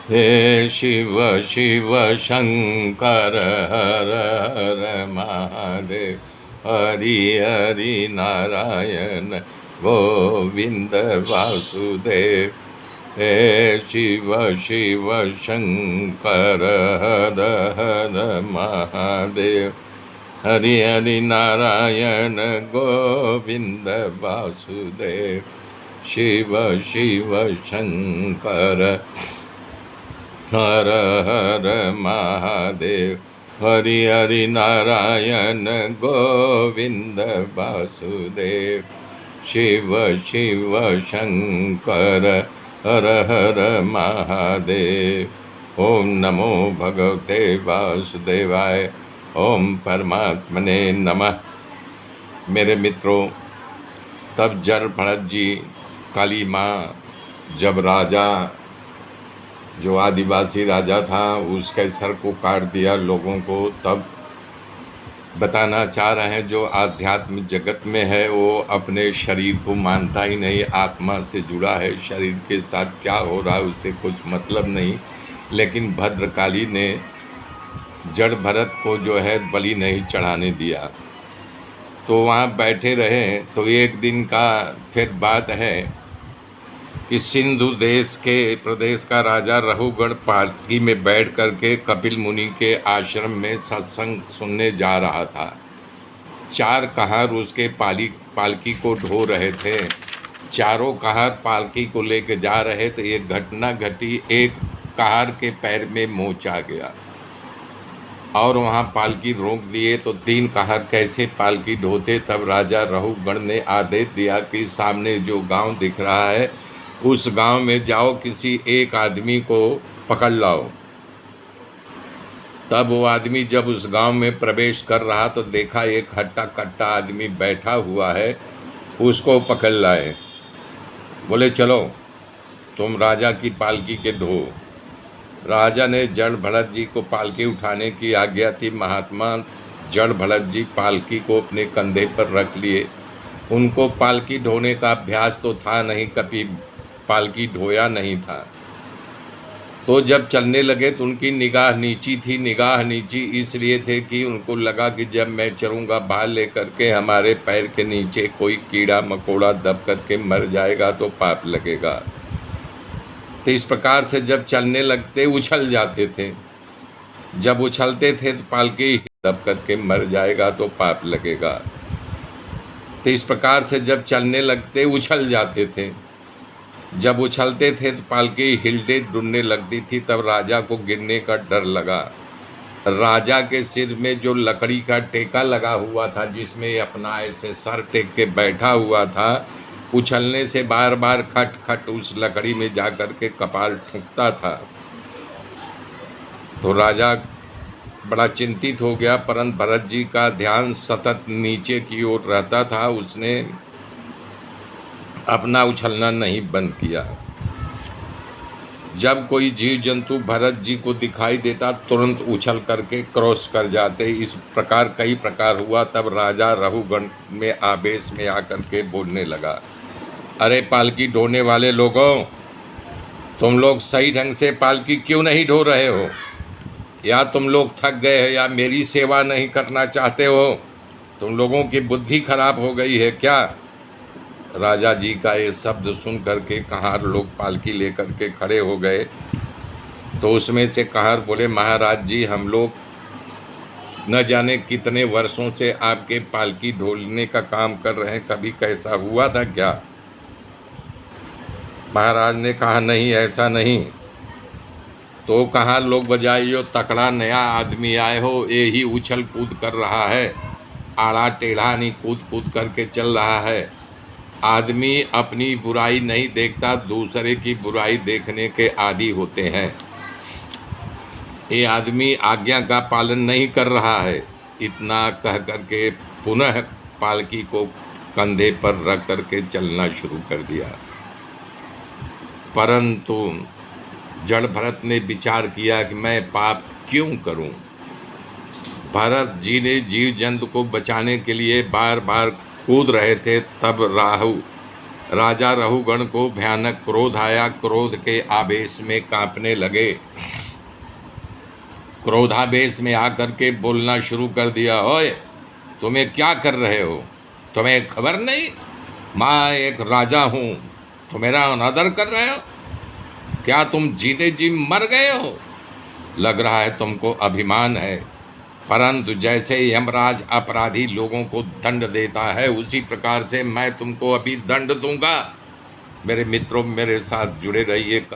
हे शिव शिव शंकर हर हर महादेव, हरि हरि नारायण गोविंद वासुदेव। हे शिव शिव शंकर हर हर महादेव, हरि हरि नारायण गोविंद वासुदेव। शिव शिव शंकर हर हर महादेव, हरि हरि नारायण गोविंद वासुदेव। शिव शिव शंकर हर हर महादेव। ओम नमो भगवते वासुदेवाय, ओम परमात्मने नमः। मेरे मित्रों, तब जड़ भरत जी, काली माँ, जब राजा, जो आदिवासी राजा था, उसके सर को काट दिया लोगों को, तब बताना चाह रहे हैं जो आध्यात्मिक जगत में है वो अपने शरीर को मानता ही नहीं, आत्मा से जुड़ा है। शरीर के साथ क्या हो रहा है उससे कुछ मतलब नहीं। लेकिन भद्रकाली ने जड़ भरत को जो है बलि नहीं चढ़ाने दिया, तो वहाँ बैठे रहे। तो एक दिन का फिर बात है कि सिंधु देश के प्रदेश का राजा रघुगण पालकी में बैठ करके कपिल मुनि के आश्रम में सत्संग सुनने जा रहा था। 4 कहार उसके पालकी को ढो रहे थे। चारों कहार पालकी को लेके जा रहे थे। एक घटना घटी, एक कहार के पैर में मोच आ गया और वहाँ पालकी रोक दिए। तो 3 कहार कैसे पालकी ढोते। तब राजा रघुगण ने आदेश दिया कि सामने जो गांव दिख रहा है उस गांव में जाओ, किसी एक आदमी को पकड़ लाओ। तब वो आदमी जब उस गांव में प्रवेश कर रहा तो देखा एक हट्टा कट्टा आदमी बैठा हुआ है, उसको पकड़ लाए। बोले चलो तुम राजा की पालकी के ढो। राजा ने जड़ भरत जी को पालकी उठाने की आज्ञा थी। महात्मा जड़ भरत जी पालकी को अपने कंधे पर रख लिए। उनको पालकी ढोने का अभ्यास तो था नहीं, कभी पालकी ढोया नहीं था। तो जब चलने लगे तो उनकी निगाह नीची थी। निगाह नीची इसलिए थे कि उनको लगा कि जब मैं चलूँगा बाहर लेकर के हमारे पैर के नीचे कोई कीड़ा मकोड़ा दब करके मर जाएगा तो पाप लगेगा। तो इस प्रकार से जब चलने लगते उछल जाते थे। जब उछलते थे तो पालकी दब करके मर जाएगा तो पाप लगेगा। तो इस प्रकार से जब चलने लगते उछल जाते थे। जब उछलते थे तो पालकी हिलने डुलने लगती थी। तब राजा को गिरने का डर लगा। राजा के सिर में जो लकड़ी का टेका लगा हुआ था, जिसमें अपना ऐसे सर टेक के बैठा हुआ था, उछलने से बार बार खट खट उस लकड़ी में जा कर के कपाल ठुकता था। तो राजा बड़ा चिंतित हो गया, परंतु भरत जी का ध्यान सतत नीचे की ओर रहता था। उसने अपना उछलना नहीं बंद किया। जब कोई जीव जंतु भरत जी को दिखाई देता तुरंत उछल करके क्रॉस कर जाते। इस प्रकार कई प्रकार हुआ। तब राजा रघुगण में आवेश में आकर के बोलने लगा, अरे पालकी ढोने वाले लोगों, तुम लोग सही ढंग से पालकी क्यों नहीं ढो रहे हो? या तुम लोग थक गए हो या मेरी सेवा नहीं करना चाहते हो? तुम लोगों की बुद्धि खराब हो गई है क्या? राजा जी का ये शब्द सुन करके कहार लोग पालकी लेकर के खड़े हो गए। तो उसमें से कहार बोले, महाराज जी, हम लोग न जाने कितने वर्षों से आपके पालकी ढोलने का काम कर रहे हैं, कभी कैसा हुआ था क्या? महाराज ने कहा, नहीं ऐसा नहीं। तो कहार लोग बजाइयो, तकड़ा नया आदमी आए हो, ये ही उछल कूद कर रहा है, आड़ा टेढ़ा नहीं कूद कूद करके चल रहा है। आदमी अपनी बुराई नहीं देखता, दूसरे की बुराई देखने के आदी होते हैं। ये आदमी आज्ञा का पालन नहीं कर रहा है। इतना कह करके पुनः पालकी को कंधे पर रख करके चलना शुरू कर दिया। परंतु जड़ भरत ने विचार किया कि मैं पाप क्यों करूं। भरत जी ने जीव जंतु को बचाने के लिए बार बार कूद रहे थे। तब राहु राजा रहुगण को भयानक क्रोध आया। क्रोध के आवेश में कांपने लगे। क्रोधावेश में आकर के बोलना शुरू कर दिया, ओए तुम्हें क्या कर रहे हो? तुम्हें खबर नहीं, मैं एक राजा हूँ, तुम मेरा अनादर कर रहे हो? क्या तुम जीते जी मर गए हो? लग रहा है तुमको अभिमान है, परंतु जैसे यमराज अपराधी लोगों को दंड देता है उसी प्रकार से मैं तुमको अभी दंड दूंगा। मेरे मित्रों, मेरे साथ जुड़े रहिए।